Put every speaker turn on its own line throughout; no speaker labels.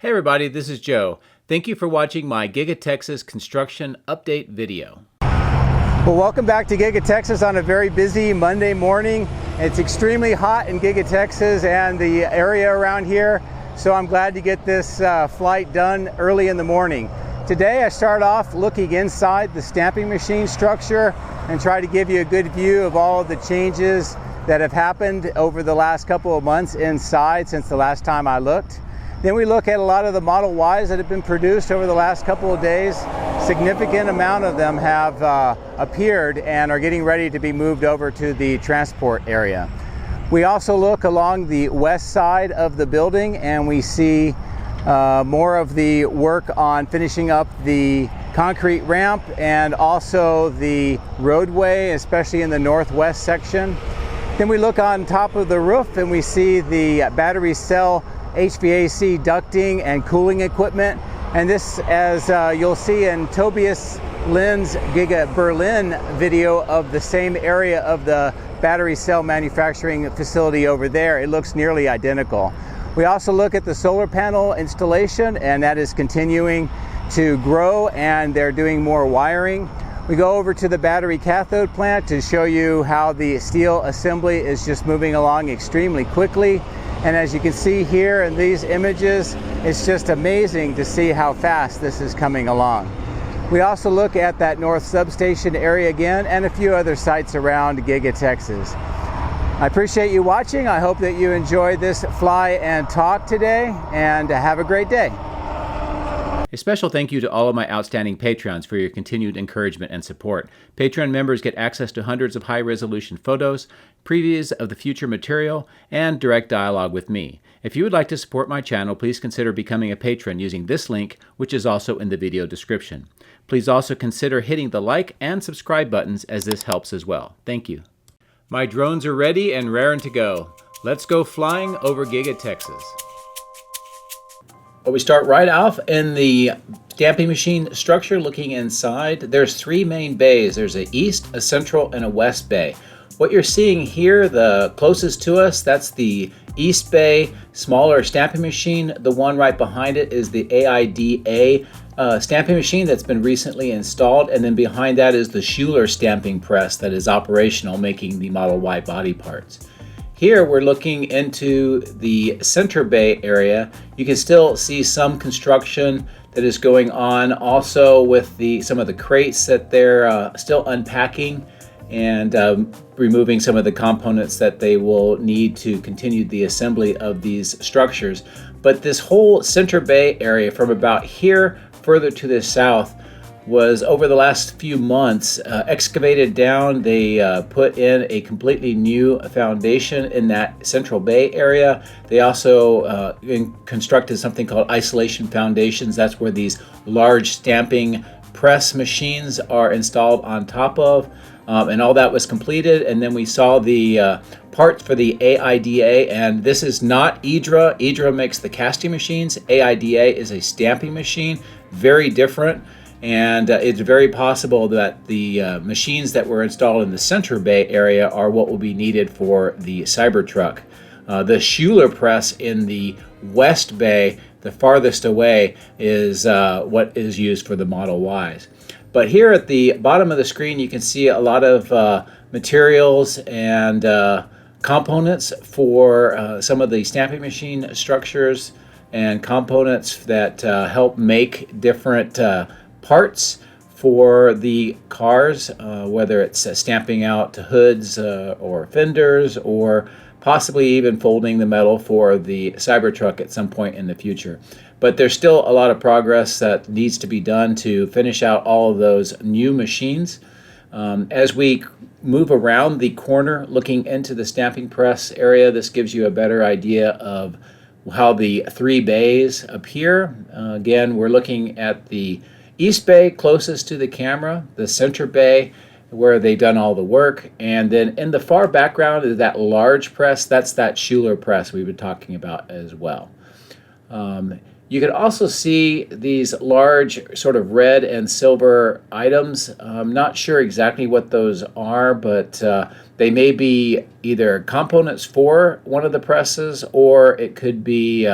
Hey everybody, this is Joe. Thank you for watching my Giga Texas construction update video.
Well, welcome back to Giga Texas on a very busy Monday morning. It's extremely hot in Giga Texas and the area around here, so I'm glad to get this flight done early in the morning. Today I start off looking inside the stamping machine structure and try to give you a good view of all of the changes that have happened over the last couple of months inside since the last time I looked. Then we look at a lot of the Model Ys that have been produced over the last couple of days. Significant amount of them have appeared and are getting ready to be moved over to the transport area. We also look along the west side of the building and we see more of the work on finishing up the concrete ramp and also the roadway, especially in the northwest section. Then we look on top of the roof and we see the battery cell HVAC ducting and cooling equipment. And this, as you'll see in Tobias Lynn's Giga Berlin video of the same area of the battery cell manufacturing facility over there, it looks nearly identical. We also look at the solar panel installation, and that is continuing to grow, and they're doing more wiring. We go over to the battery cathode plant to show you how the steel assembly is just moving along extremely quickly. And as you can see here in these images, it's just amazing to see how fast this is coming along. We also look at that north substation area again and a few other sites around Giga Texas. I appreciate you watching. I hope that you enjoyed this fly and talk today, and have a great day.
A special thank you to all of my outstanding Patreons for your continued encouragement and support. Patreon members get access to hundreds of high-resolution photos, previews of the future material, and direct dialogue with me. If you would like to support my channel, please consider becoming a patron using this link, which is also in the video description. Please also consider hitting the like and subscribe buttons, as this helps as well. Thank you. My drones are ready and raring to go. Let's go flying over Giga Texas. Well, we start right off in the stamping machine structure looking inside. There's three main bays. There's an east, a central, and a west bay. What you're seeing here, the closest to us, that's the east bay, smaller stamping machine. The one right behind it is the AIDA stamping machine that's been recently installed. And then behind that is the Schuler stamping press that is operational, making the Model Y body parts. Here we're looking into the center bay area. You can still see some construction that is going on, also with some of the crates that they're still unpacking and removing some of the components that they will need to continue the assembly of these structures. But this whole center bay area, from about here further to the south, was over the last few months excavated down. They put in a completely new foundation in that central bay area. They also constructed something called isolation foundations. That's where these large stamping press machines are installed on top of. And all that was completed. And then we saw the parts for the AIDA, and this is not AIDA. AIDA makes the casting machines. AIDA is a stamping machine, very different. And it's very possible that the machines that were installed in the center bay area are what will be needed for the Cybertruck. The Schuler press in the west bay, the farthest away, is what is used for the Model Ys. But here at the bottom of the screen, you can see a lot of materials and components for some of the stamping machine structures and components that help make different parts for the cars, whether it's stamping out hoods or fenders, or possibly even folding the metal for the Cybertruck at some point in the future. But there's still a lot of progress that needs to be done to finish out all of those new machines. As we move around the corner looking into the stamping press area, this gives you a better idea of how the three bays appear. Again, we're looking at the east bay closest to the camera, the center bay where they've done all the work, and then in the far background is that large press. That's that Schuler press we've been talking about as well. You can also see these large sort of red and silver items. I'm not sure exactly what those are, but they may be either components for one of the presses, or it could be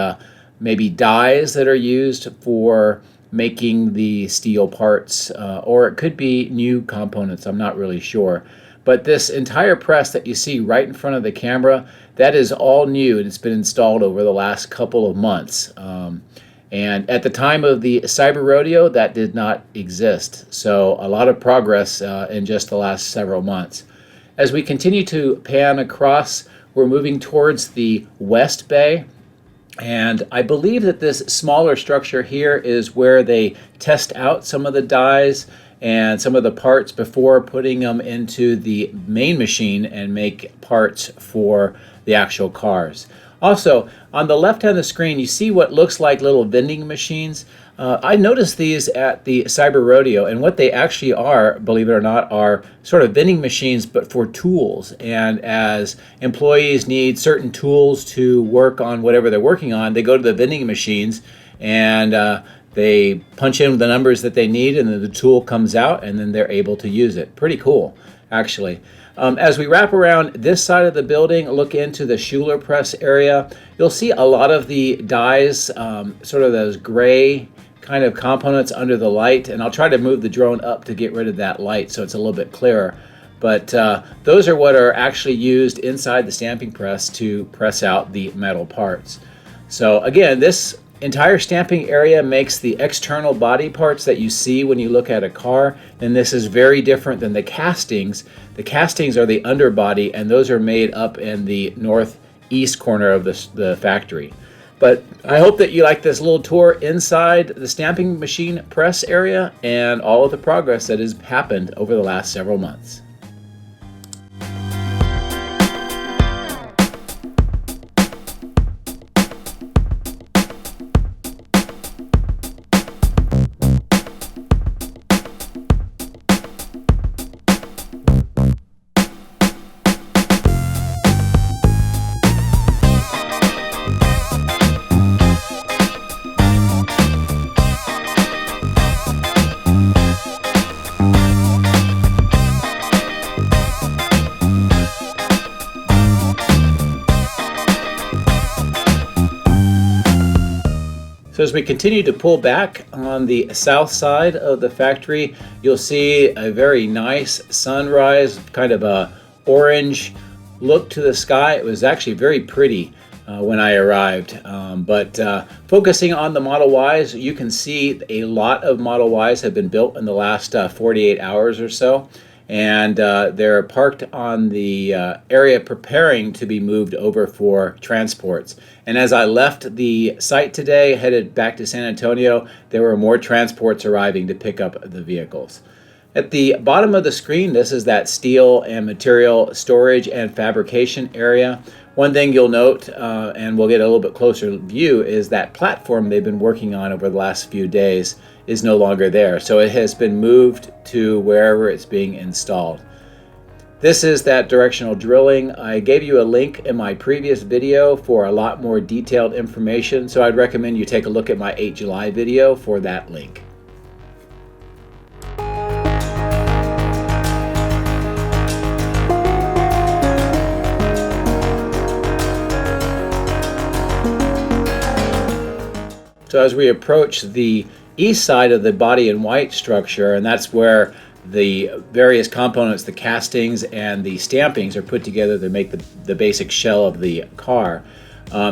maybe dies that are used for making the steel parts, or it could be new components. I'm not really sure. But this entire press that you see right in front of the camera, that is all new, and it's been installed over the last couple of months. And at the time of the Cyber Rodeo, that did not exist. So a lot of progress in just the last several months. As we continue to pan across, we're moving towards the West Bay. And I believe that this smaller structure here is where they test out some of the dies and some of the parts before putting them into the main machine and make parts for the actual cars. Also, on the left hand of the screen, you see what looks like little vending machines. I noticed these at the Cyber Rodeo, and what they actually are, believe it or not, are sort of vending machines but for tools. And as employees need certain tools to work on whatever they're working on, they go to the vending machines and they punch in the numbers that they need, and then the tool comes out, and then they're able to use it. Pretty cool, actually. As we wrap around this side of the building, look into the Schuler press area, you'll see a lot of the dies, sort of those gray kind of components under the light, and I'll try to move the drone up to get rid of that light so it's a little bit clearer. But those are what are actually used inside the stamping press to press out the metal parts. So again, this entire stamping area makes the external body parts that you see when you look at a car, and this is very different than the castings. The castings are the underbody, and those are made up in the northeast corner of the factory. But I hope that you like this little tour inside the stamping machine press area and all of the progress that has happened over the last several months. So as we continue to pull back on the south side of the factory, you'll see a very nice sunrise, kind of a orange look to the sky. It was actually very pretty when I arrived. Focusing on the Model Ys, you can see a lot of Model Ys have been built in the last 48 hours or so. And they're parked on the area preparing to be moved over for transports. And as I left the site today, headed back to San Antonio, there were more transports arriving to pick up the vehicles. At the bottom of the screen, this is that steel and material storage and fabrication area. One thing you'll note, and we'll get a little bit closer view, is that platform they've been working on over the last few days is no longer there. So it has been moved to wherever it's being installed. This is that directional drilling. I gave you a link in my previous video for a lot more detailed information, so I'd recommend you take a look at my 8 July video for that link. So as we approach the east side of the body in white structure, and that's where the various components, the castings and the stampings, are put together to make the basic shell of the car.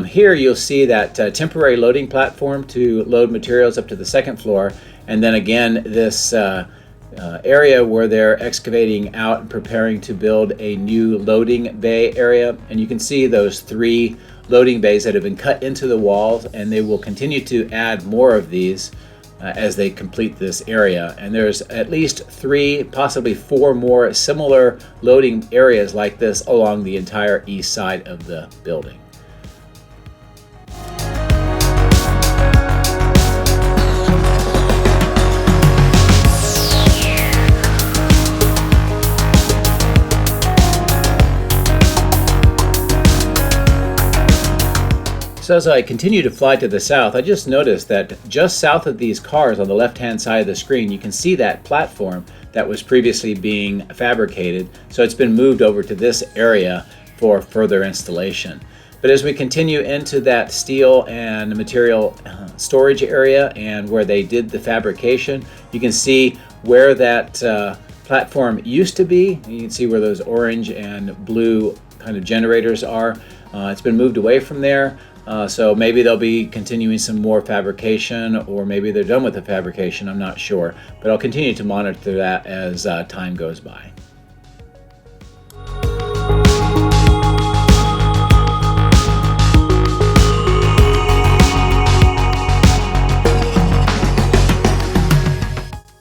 Here you'll see that temporary loading platform to load materials up to the second floor, and then again this area where they're excavating out and preparing to build a new loading bay area. And you can see those 3 loading bays that have been cut into the walls, and they will continue to add more of these as they complete this area. And there's at least 3, possibly 4 more similar loading areas like this along the entire east side of the building. So as I continue to fly to the south, I just noticed that just south of these cars on the left-hand side of the screen, you can see that platform that was previously being fabricated. So it's been moved over to this area for further installation. But as we continue into that steel and material storage area and where they did the fabrication, you can see where that platform used to be. You can see where those orange and blue kind of generators are. It's been moved away from there. So maybe they'll be continuing some more fabrication, or maybe they're done with the fabrication, I'm not sure. But I'll continue to monitor that as time goes by.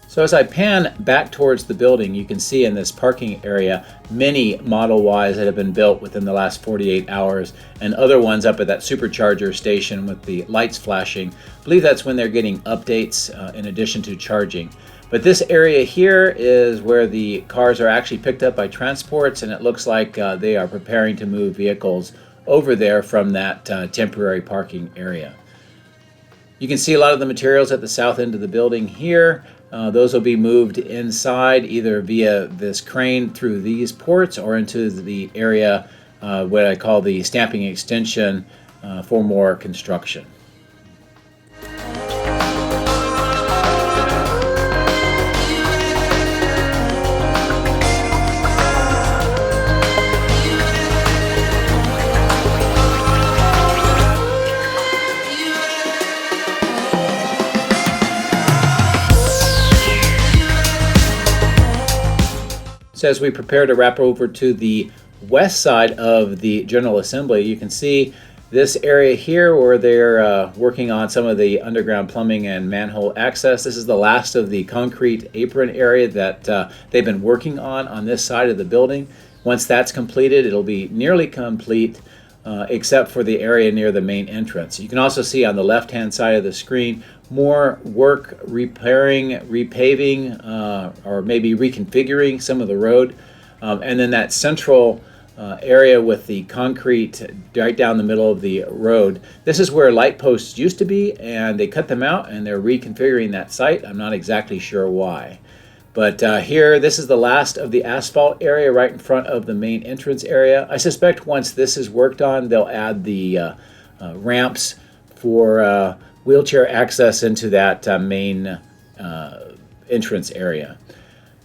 So as I pan back towards the building, you can see in this parking area many Model Ys that have been built within the last 48 hours, and other ones up at that supercharger station with the lights flashing. I believe that's when they're getting updates in addition to charging. But this area here is where the cars are actually picked up by transports, and it looks like they are preparing to move vehicles over there from that temporary parking area. You can see a lot of the materials at the south end of the building here. Those will be moved inside either via this crane through these ports or into the area, what I call the stamping extension, for more construction. So as we prepare to wrap over to the west side of the General Assembly, you can see this area here where they're working on some of the underground plumbing and manhole access. This is the last of the concrete apron area that they've been working on this side of the building. Once that's completed, it'll be nearly complete, except for the area near the main entrance. You can also see on the left-hand side of the screen more work repairing, repaving, or maybe reconfiguring some of the road. And then that central area with the concrete right down the middle of the road. This is where light posts used to be, and they cut them out and they're reconfiguring that site. I'm not exactly sure why. But here, this is the last of the asphalt area right in front of the main entrance area. I suspect once this is worked on, they'll add the ramps for wheelchair access into that main entrance area.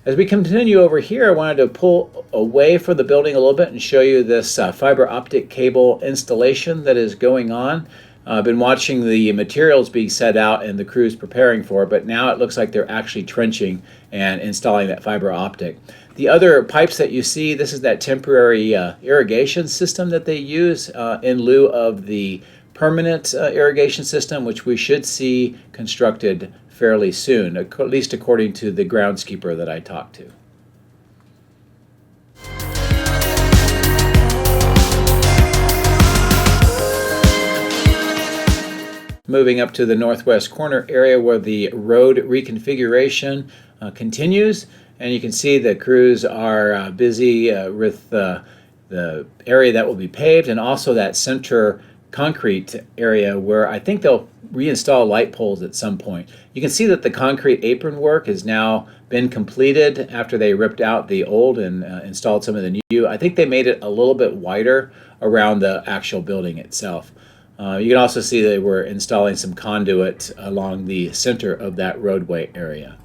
As we continue over here, I wanted to pull away from the building a little bit and show you this fiber optic cable installation that is going on. I've been watching the materials being set out and the crews preparing for it, but now it looks like they're actually trenching and installing that fiber optic. The other pipes that you see, this is that temporary irrigation system that they use in lieu of the permanent irrigation system, which we should see constructed fairly soon, at least according to the groundskeeper that I talked to. Moving up to the northwest corner area where the road reconfiguration continues, and you can see the crews are busy with the area that will be paved, and also that center concrete area where I think they'll reinstall light poles at some point. You can see that the concrete apron work has now been completed after they ripped out the old and installed some of the new. I think they made it a little bit wider around the actual building itself. You can also see they were installing some conduit along the center of that roadway area.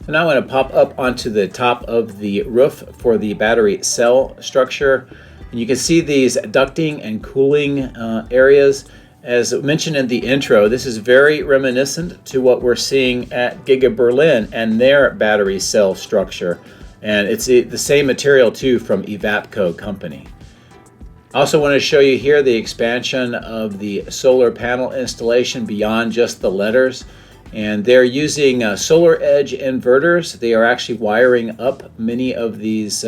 So now I'm going to pop up onto the top of the roof for the battery cell structure. And you can see these ducting and cooling areas. As mentioned in the intro, this is very reminiscent to what we're seeing at Giga Berlin and their battery cell structure. And it's the same material too from Evapco company. I also want to show you here the expansion of the solar panel installation beyond just the letters. And they're using solar edge inverters. They are actually wiring up many of these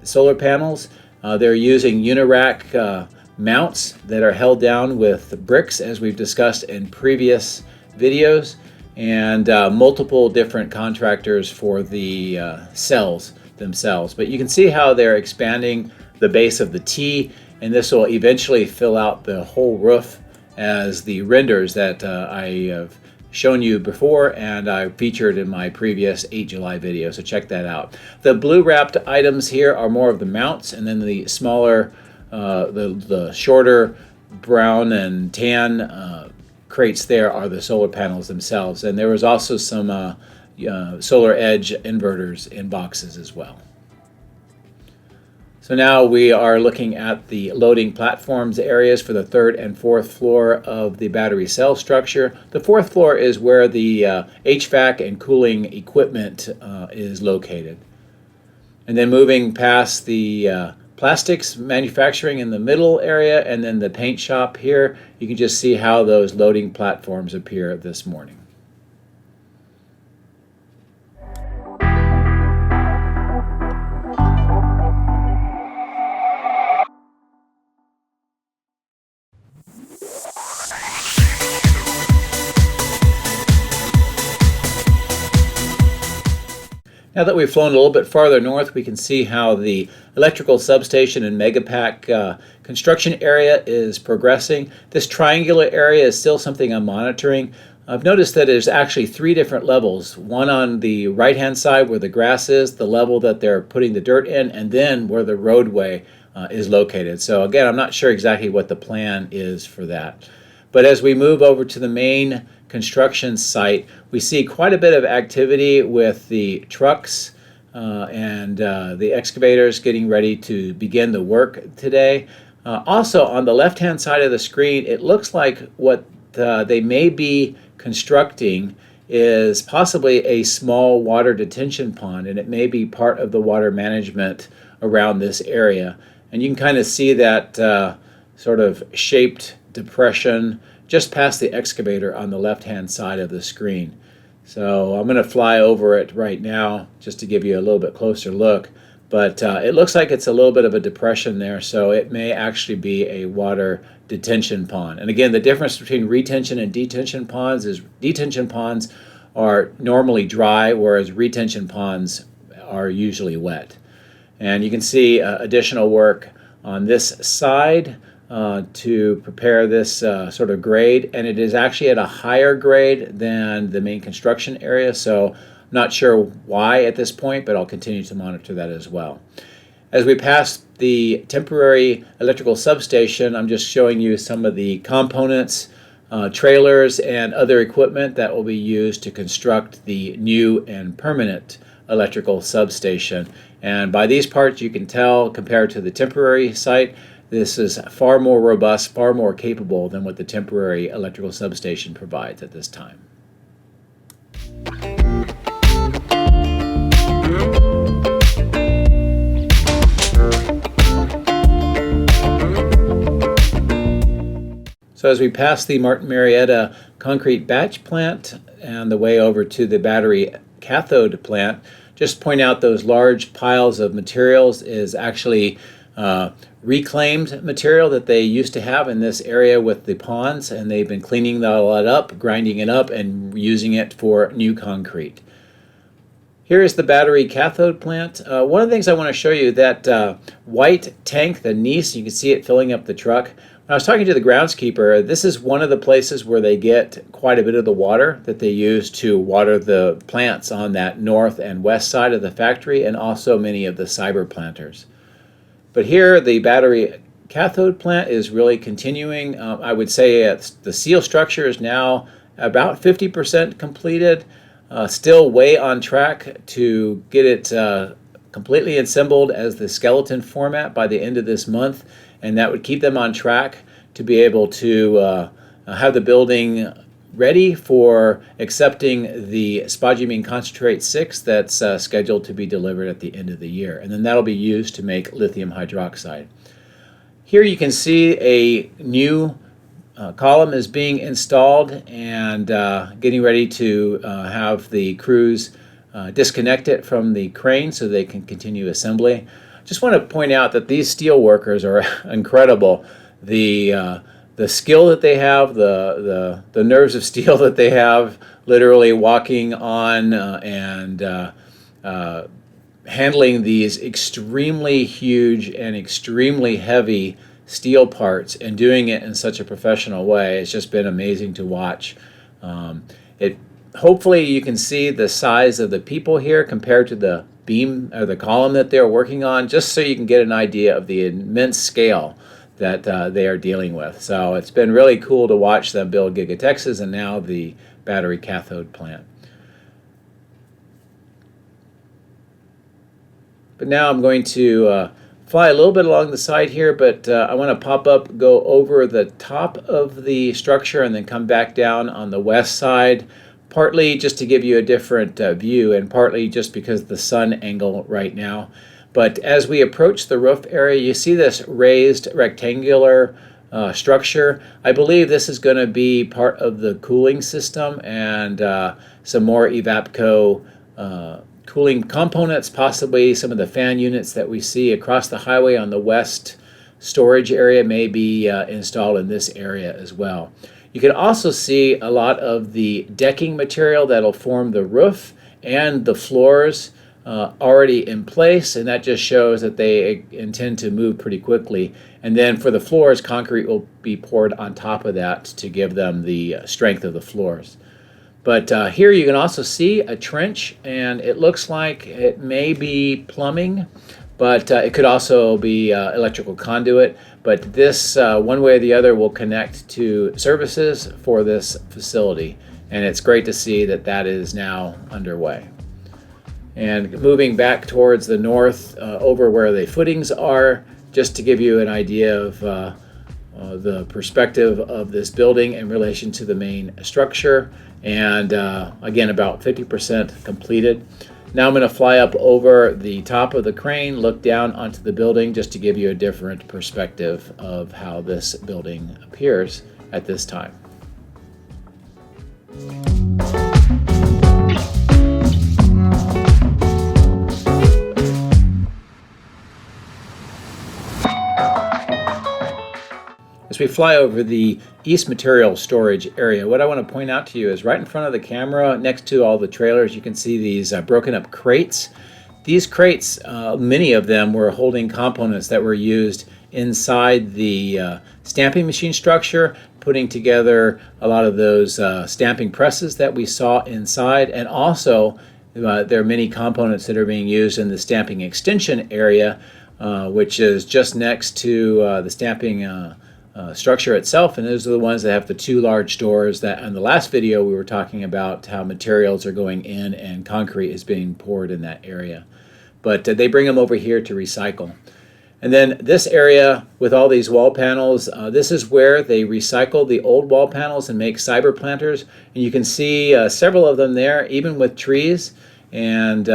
solar panels. They're using unirack mounts that are held down with bricks, as we've discussed in previous videos, and multiple different contractors for the cells themselves. But you can see how they're expanding the base of the T, and this will eventually fill out the whole roof as the renders that I have shown you before, and I featured in my previous 8 July video, so check that out. The blue wrapped items here are more of the mounts, and then the smaller, the shorter brown and tan crates there are the solar panels themselves. And there was also some solar edge inverters in boxes as well. So now we are looking at the loading platforms areas for the 3rd and 4th floor of the battery cell structure. The 4th floor is where the HVAC and cooling equipment is located. And then moving past the plastics manufacturing in the middle area and then the paint shop here, you can just see how those loading platforms appear this morning. Now that we've flown a little bit farther north, we can see how the electrical substation and megapack construction area is progressing. This triangular area is still something I'm monitoring. I've noticed that there's actually 3 different levels. One on the right-hand side where the grass is, the level that they're putting the dirt in, and then where the roadway is located. So again, I'm not sure exactly what the plan is for that. But as we move over to the main construction site, we see quite a bit of activity with the trucks and the excavators getting ready to begin the work today. Also, on the left-hand side of the screen, it looks like what they may be constructing is possibly a small water detention pond, and it may be part of the water management around this area. And you can kind of see that sort of shaped depression just past the excavator on the left-hand side of the screen. So I'm going to fly over it right now just to give you a little bit closer look. But it looks like it's a little bit of a depression there, so it may actually be a water detention pond. And again, the difference between retention and detention ponds is detention ponds are normally dry, whereas retention ponds are usually wet. And you can see additional work on this side to prepare this sort of grade, and it is actually at a higher grade than the main construction area, so I'm not sure why at this point, but I'll continue to monitor that as well. As we pass the temporary electrical substation, I'm just showing you some of the components, trailers, and other equipment that will be used to construct the new and permanent electrical substation. And by these parts, you can tell, compared to the temporary site, this is far more robust, far more capable than what the temporary electrical substation provides at this time. So as we pass the Martin Marietta concrete batch plant and the way over to the battery cathode plant, just point out those large piles of materials is actually reclaimed material that they used to have in this area with the ponds, and they've been cleaning that up, grinding it up, and using it for new concrete. Here is the battery cathode plant. One of the things I want to show you, that white tank, the Nice, you can see it filling up the truck. When I was talking to the groundskeeper, this is one of the places where they get quite a bit of the water that they use to water the plants on that north and west side of the factory, and also many of the cyber planters. But here, the battery cathode plant is really continuing. I would say the seal structure is now about 50% completed, still way on track to get it completely assembled as the skeleton format by the end of this month, and that would keep them on track to be able to have the building ready for accepting the spodumene concentrate 6 that's scheduled to be delivered at the end of the year. And then that'll be used to make lithium hydroxide. Here you can see a new column is being installed and getting ready to have the crews disconnect it from the crane so they can continue assembly. Just want to point out that these steel workers are incredible. The skill that they have, the nerves of steel that they have, literally walking on and handling these extremely huge and extremely heavy steel parts and doing it in such a professional way. It's just been amazing to watch. Hopefully you can see the size of the people here compared to the beam or the column that they're working on, just so you can get an idea of the immense scale that they are dealing with. So it's been really cool to watch them build Giga Texas and now the battery cathode plant. But now I'm going to fly a little bit along the side here, but I want to go over the top of the structure and then come back down on the west side, partly just to give you a different view and partly just because of the sun angle right now. But as we approach the roof area, you see this raised rectangular structure. I believe this is going to be part of the cooling system and some more Evapco cooling components, possibly some of the fan units that we see across the highway on the west storage area may be installed in this area as well. You can also see a lot of the decking material that'll form the roof and the floors already in place, and that just shows that they intend to move pretty quickly. And then for the floors, concrete will be poured on top of that to give them the strength of the floors. But here you can also see a trench, and it looks like it may be plumbing, but it could also be electrical conduit. But this, one way or the other, will connect to services for this facility. And it's great to see that that is now underway. And moving back towards the north, over where the footings are, just to give you an idea of the perspective of this building in relation to the main structure. And again, about 50% completed. Now I'm going to fly up over the top of the crane, look down onto the building just to give you a different perspective of how this building appears at this time. As we fly over the East Material Storage area, what I want to point out to you is right in front of the camera, next to all the trailers, you can see these broken up crates. These crates, many of them were holding components that were used inside the stamping machine structure, putting together a lot of those stamping presses that we saw inside, and also there are many components that are being used in the stamping extension area, which is just next to the stamping structure itself, and those are the ones that have the two large doors that in the last video we were talking about how materials are going in and concrete is being poured in that area. But they bring them over here to recycle. And then this area with all these wall panels, this is where they recycle the old wall panels and make cyber planters. And you can see several of them there, even with trees, and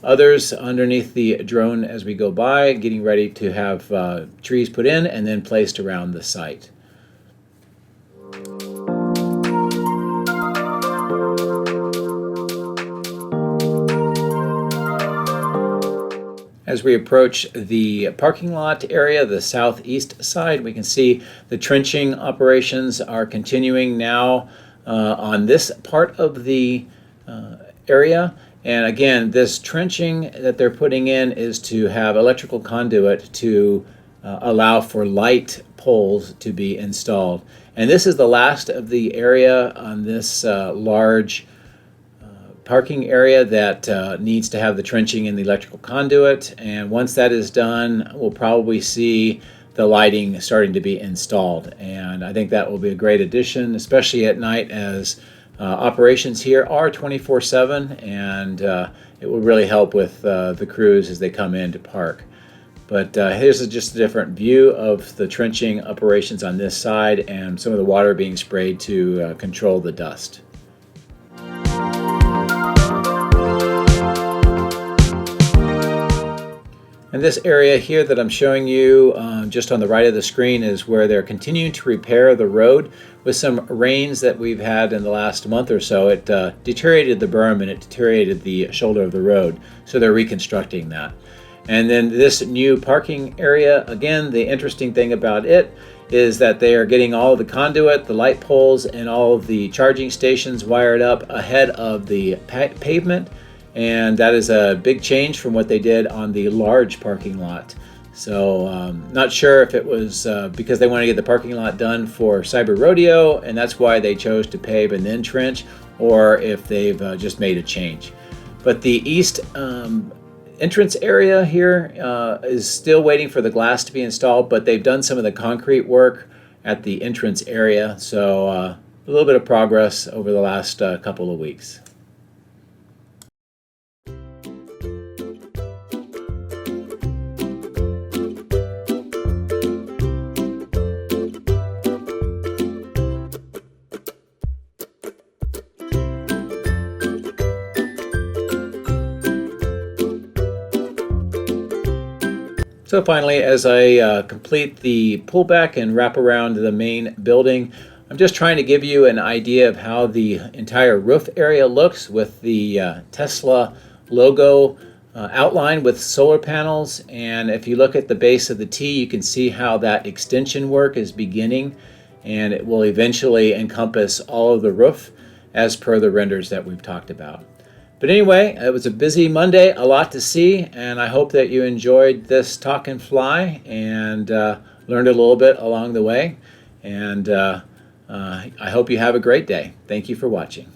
others underneath the drone as we go by, getting ready to have trees put in and then placed around the site. As we approach the parking lot area, the southeast side, we can see the trenching operations are continuing now on this part of the area. And again, this trenching that they're putting in is to have electrical conduit to allow for light poles to be installed. And this is the last of the area on this large parking area that needs to have the trenching and the electrical conduit. And once that is done, we'll probably see the lighting starting to be installed. And I think that will be a great addition, especially at night, as operations here are 24/7, and it will really help with the crews as they come in to park. But here's just a different view of the trenching operations on this side and some of the water being sprayed to control the dust. And this area here that I'm showing you just on the right of the screen is where they're continuing to repair the road. With some rains that we've had in the last month or so, it deteriorated the berm and it deteriorated the shoulder of the road. So they're reconstructing that. And then this new parking area, again, the interesting thing about it is that they are getting all of the conduit, the light poles, and all of the charging stations wired up ahead of the pavement. And that is a big change from what they did on the large parking lot. So not sure if it was because they want to get the parking lot done for Cyber Rodeo, and that's why they chose to pave and then trench, or if they've just made a change. But the east entrance area here is still waiting for the glass to be installed, but they've done some of the concrete work at the entrance area, so a little bit of progress over the last couple of weeks. So finally, as I complete the pullback and wrap around the main building, I'm just trying to give you an idea of how the entire roof area looks with the Tesla logo outlined with solar panels. And if you look at the base of the T, you can see how that extension work is beginning, and it will eventually encompass all of the roof as per the renders that we've talked about. But anyway, it was a busy Monday, a lot to see, and I hope that you enjoyed this talk and fly and learned a little bit along the way. And I hope you have a great day. Thank you for watching.